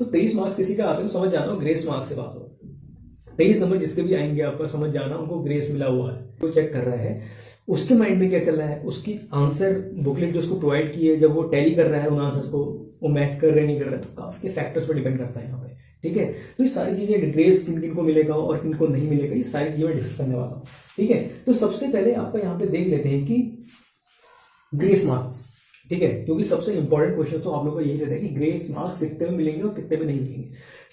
तो 23 मार्क्स किसी का आते हैं तो समझ जाना ग्रेस मार्क्स से पास हो। 23 नंबर जिसके भी आएंगे आपका समझ जाना उनको ग्रेस मिला हुआ है। वो चेक कर रहा है उसके माइंड में क्या चल रहा है, उसकी आंसर बुकलेट जो उसको प्रोवाइड की है जब वो टैली कर रहा है उन आंसर्स को, वो मैच कर रहे नहीं कर रहा है, तो काफी फैक्टर्स पर डिपेंड करता है यहाँ पे। ठीक है, तो ये सारी चीजें ग्रेस किन किन को मिलेगा और किन को नहीं मिलेगा, ये सारी चीजें डिस्कस करने वाला हूँ। ठीक है, तो सबसे पहले आपका यहाँ पे देख लेते हैं कि ग्रेस मार्क्स। ठीक है, क्योंकि सबसे इंपॉर्टेंट क्वेश्चन तो आप लोगों को यही रहता है कि ग्रेस मार्क्स कितने में मिलेंगे और कितने में नहीं मिलेंगे।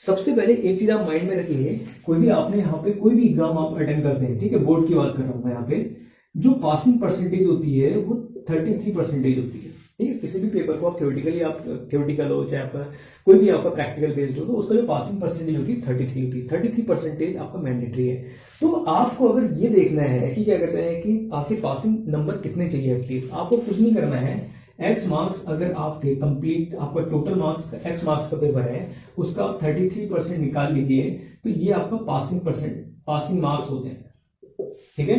सबसे पहले एक चीज आप माइंड में रखिए, कोई भी आपने यहाँ पे कोई भी एग्जाम आप अटेंड करते हैं, ठीक है, बोर्ड की बात कर रहा हूँ मैं यहाँ पे, जो पासिंग परसेंटेज होती है वो 33% होती है। ठीक है, किसी भी पेपर को आप थ्योरेटिकल हो चाहे आपका कोई भी आपका प्रैक्टिकल बेस्ड हो, तो उसका जो पासिंग परसेंटेज होती है 33 होती है। 33% आपका मैंडेटरी है। तो आपको अगर ये देखना है कि क्या कहते हैं कि आपके पासिंग नंबर कितने चाहिए, एटलीस्ट आपको कुछ नहीं करना है, एक्स मार्क्स अगर आपके कंप्लीट आपका टोटल मार्क्स एक्स मार्क्स का पेपर है उसका आप 33% निकाल लीजिए, तो ये आपका पासिंग मार्क्स होते हैं। ठीक है,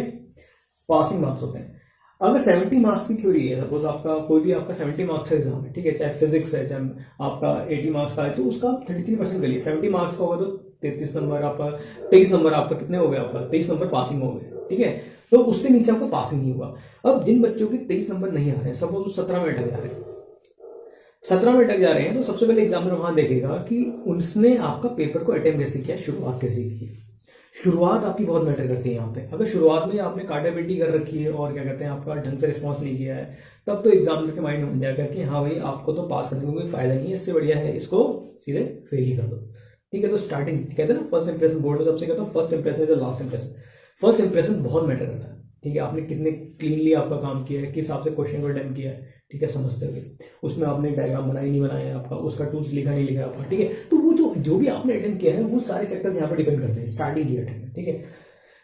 पासिंग मार्क्स होते हैं। अगर 70 मार्क्स की थ्योरी है, सपोज आपका कोई भी आपका 70 मार्क्स का एग्जाम है, ठीक है, चाहे फिजिक्स है चाहे आपका 80 मार्क्स का है, तो उसका 33% करिए। 70 मार्क्स का होगा तो 33 नंबर आपका 23 नंबर आपका कितने हो गए, आपका 23 नंबर पासिंग हो गए। ठीक है, तो उससे नीचे आपका पासिंग नहीं हुआ। अब जिन बच्चों के 23 नंबर नहीं आ रहे हैं, सपोज 17 में अटक जा रहे हैं, 17 में अटक जा रहे हैं, तो सबसे पहले एग्जामिनर वहां देखेगा कि उसने आपका पेपर को अटेम्प्ट कैसे किया, शुरुआत कैसे की है। शुरुआत आपकी बहुत मैटर करती है यहाँ पे। अगर शुरुआत में आपने काटाबेटी कर रखी है और क्या कहते हैं आपका ढंग से रिस्पॉन्स नहीं किया है, तब तो एग्जामिनर के माइंड में बन जाएगा कि हाँ भाई आपको तो पास करने में कोई फायदा नहीं है, इससे बढ़िया है इसको सीधे फेल ही कर दो। ठीक है, तो स्टार्टिंग कहते हैं ना फर्स्ट इंप्रेशन, बोर्ड में सबसे कहता हूँ first impression is the last impression. First impression बहुत मैटर करता है। ठीक है, आपने कितने क्लीनली आपका काम किया है, किस हिसाब से क्वेश्चन को अटेम्प्ट किया है, ठीक है, समझते हुए उसमें आपने डायग्राम बनाया नहीं बनाया आपका, उसका टूल्स लिखा नहीं लिखा आपका। ठीक है, तो वो जो भी आपने अटेम्प्ट किया है वो सारे फैक्टर्स यहाँ पर डिपेंड करते हैं स्टार्टिंग की अटेम्प्ट में। ठीक है,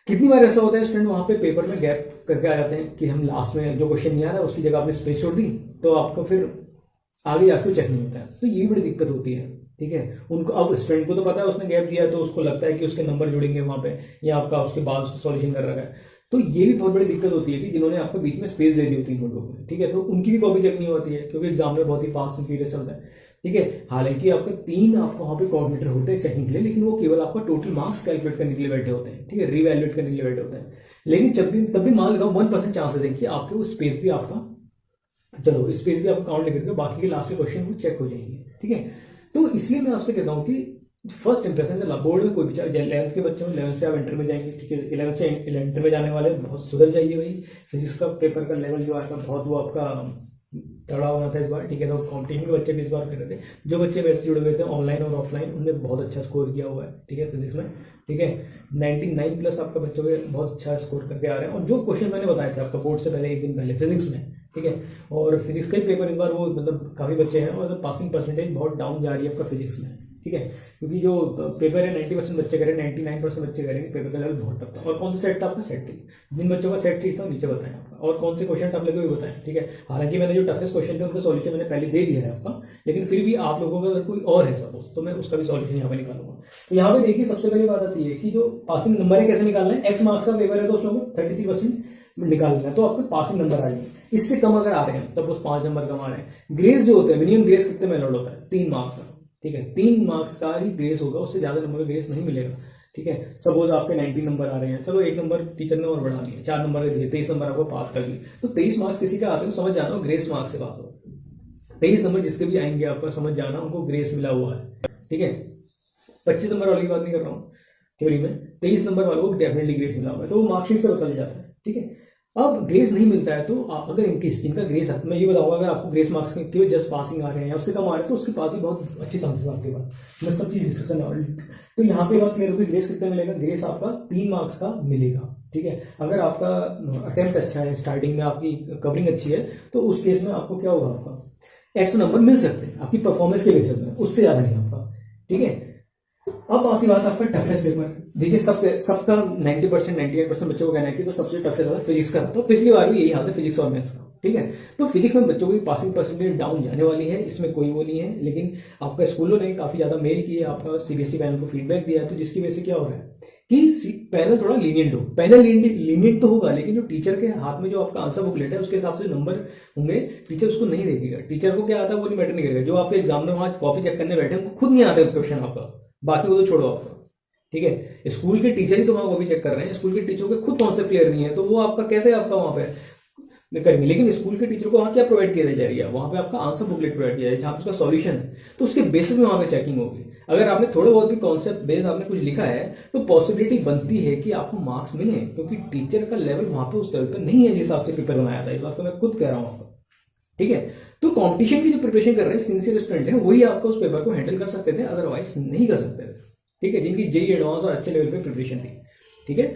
कितनी बार ऐसा होता है स्टूडेंट वहां पे पेपर में गैप करके आ जाते हैं कि हम लास्ट में जो क्वेश्चन नहीं आ रहा है उसकी जगह आपने स्पेस छोड़ दी, तो आपको फिर आगे जाके चेक नहीं होता है, तो ये बड़ी दिक्कत होती है। ठीक है, उनको अब स्टूडेंट को तो पता है उसने गैप दिया है, तो उसको लगता है कि उसके नंबर जुड़ेंगे वहां पे या आपका उसके बाद सॉल्यूशन कर रखा है, तो ये भी बहुत बड़ी दिक्कत होती है कि जिन्होंने आपको बीच में स्पेस दे दी होती है नोटबुक में। ठीक है, तो उनकी भी कॉपी चेक नहीं होती है क्योंकि एग्जाम में बहुत ही फास्ट एंड फ्यूरियस चलता है। ठीक है, हालांकि आपके 3 आपको वहां पे कोऑर्डिनेटर होते हैं चेकिंग के लिए, लेकिन वो केवल आपका टोटल मार्क्स कैलकुलेट करने के लिए बैठे होते हैं। ठीक है, रिवैल्यूएट करने के लिए बैठे होते हैं, लेकिन तब भी मान लगाओ 1% चांसेस है कि आपके वो स्पेस भी आपका, चलो स्पेस भी आपका काउंट नहीं करके बाकी के लास्ट के क्वेश्चन वो चेक हो जाएंगे। ठीक है, तो इसलिए मैं आपसे कहता हूं कि फर्स्ट इंप्रेशन से बोर्ड में कोई भी 11th के बच्चे 11th से आप इंटर में जाएंगे, ठीक है, 11th से इंटर में जाने वाले बहुत सुधर जाइए भाई। फिजिक्स का पेपर का लेवल जो आएगा बहुत वो आपका तगड़ा होना था इस बार। ठीक है, तो कॉम्पिटिशन के बच्चे भी इस बार कर रहे थे, जो बच्चे मेरे से जुड़े हुए थे ऑनलाइन और ऑफलाइन, उनने बहुत अच्छा स्कोर किया हुआ है। ठीक है, फिजिक्स में। ठीक है, 99+ आपका बच्चों के बहुत अच्छा स्कोर करके आ रहे हैं। और जो क्वेश्चन मैंने बताया था आपका बोर्ड से पहले एक दिन पहले फिजिक्स में, ठीक है, और फिजिक्स का पेपर इस बार वो मतलब काफी बच्चे हैं और पासिंग परसेंटेज बहुत डाउन जा रही है आपका फिजिक्स में। ठीक है, क्योंकि जो पेपर है 90% बच्चे करें, 99% बच्चे करेंगे, पेपर का लेवल बहुत टफ था। और कौन सा सेट था आपका, सेट 3। जिन बच्चों का सेट 3 था नीचे बताएं आपका, और कौन से क्वेश्चन आप लोगों को बताएं। ठीक है, हालांकि मैंने जो टफेस्ट क्वेश्चन थे उनका सॉल्यूशन मैंने पहले दे दिया है आपका, लेकिन फिर भी आप लोगों का अगर कोई और है सपोज तो मैं उसका भी सॉल्यूशन यहाँ पे निकालूंगा। तो यहाँ पे देखिए सबसे पहली बात आती है कि जो पासिंग नंबर है कैसे निकालना है। एक्स मार्क्स का पेपर है तो उसमें 33% निकाल लेना, तो आपके पासिंग नंबर आ जाएंगे। इससे कम अगर आ रहे हैं तब उस 5 नंबर कम आ रहे हैं। ग्रेस जो होते हैं, मिनिमम ग्रेस कितने में अलाउड होता है, 3 मार्क्स का। ठीक है, 3 मार्क्स का ही ग्रेस होगा, उससे ज्यादा नंबर का ग्रेस नहीं मिलेगा। ठीक है, सपोज आपके 90 नंबर आ रहे हैं, चलो 1 नंबर टीचर ने और बढ़ा दिया, 4 नंबर दिए, 23 नंबर आपको पास कर दिए, तो 23 मार्क्स किसी का आते हैं तो समझ जाना ग्रेस मार्क्स से पास हो। 23 नंबर जिसके भी आएंगे आपका समझ जाना उनको ग्रेस मिला हुआ है। ठीक है, 25 नंबर वाली की बात नहीं कर रहा हूँ थ्योरी में, 23 नंबर वालों को डेफिनेटली ग्रेस मिला हुआ है, तो वो मार्कशीट से पता चल जाता है। ठीक है, अब ग्रेस नहीं मिलता है तो अगर इनका ग्रेस, मैं ये बताऊंगा अगर आपको ग्रेस मार्क्स केवल जस्ट पासिंग आ रहे हैं या उससे कम आ रहे हैं तो उसके पास भी बहुत अच्छे चांसेस आपके पास। मैं सब चीज डिस्कशन तो यहाँ पे बात क्लियर होगी, ग्रेस कितना मिलेगा, ग्रेस आपका 3 मार्क्स का मिलेगा। ठीक है, अगर आपका अटेम्प्ट अच्छा है, स्टार्टिंग में आपकी कवरिंग अच्छी है, तो उस केस में आपको क्या होगा, आपका एक्स्ट्रा नंबर मिल सकते हैं आपकी परफॉर्मेंस के बेसिस में, उससे ज्यादा नहीं आपका। ठीक है, अब आती बात आपका टफेस्ट पेपर। देखिए सबका 90% 98% बच्चों को कहना है कि तो सबसे टफेस्ट होता है फिजिक्स का, तो पिछली बार भी यही हाल है फिजिक्स और मैथ्स का। ठीक है, तो फिजिक्स में बच्चों की पासिंग परसेंटेज डाउन जाने वाली है, इसमें कोई वो नहीं है, लेकिन आपका स्कूलों ने काफी ज्यादा मेल किए, आपका सीबीएसई पैनल को फीडबैक दिया है, तो जिसकी वजह से क्या हो रहा है कि पैनल थोड़ा लीनियंट हो। पैनल लीनियंट तो होगा, लेकिन जो टीचर के हाथ में जो आपका आंसर बुकलेट है उसके हिसाब से नंबर होंगे, टीचर उसको नहीं देखेगा। टीचर को क्या आता है वो नहीं मैटर नहीं करेगा। जो आपके एग्जाम में वहां कॉपी चेक करने बैठे उनको खुद नहीं आता क्वेश्चन आपका, बाकी वो तो छोड़ो आपका, ठीक है। स्कूल के टीचर ही तो वहां कॉपी चेक कर रहे हैं, स्कूल के टीचरों के खुद कॉन्सेप्ट क्लियर नहीं है, तो वो आपका कैसे आपका वहां पे करेंगे। लेकिन स्कूल के टीचर को वहां क्या प्रोवाइड किया जा रही है, वहां पे आपका आंसर बुकलेट प्रोवाइड किया जाए जहां पे उसका सॉल्यूशन है, तो उसके बेसिस में वहां पे चेकिंग होगी। अगर आपने थोड़े बहुत भी कॉन्सेप्ट बेस आपने कुछ लिखा है तो पॉसिबिलिटी बनती है कि आपको मार्क्स मिले, क्योंकि टीचर का लेवल वहां पे उस लेवल पर नहीं है जिस हिसाब से पेपर बनाया था। इस बात को मैं खुद कह रहा हूं आपको, ठीक है। तो कंपटीशन की जो प्रिपरेशन कर रहे हैं सिंसियर स्टूडेंट है, वही आपको उस पेपर को हैंडल कर सकते थे, अदरवाइज नहीं कर सकते थे, ठीक है, जिनकी जेई एडवांस और अच्छे लेवल पे प्रिपरेशन थी, ठीक है।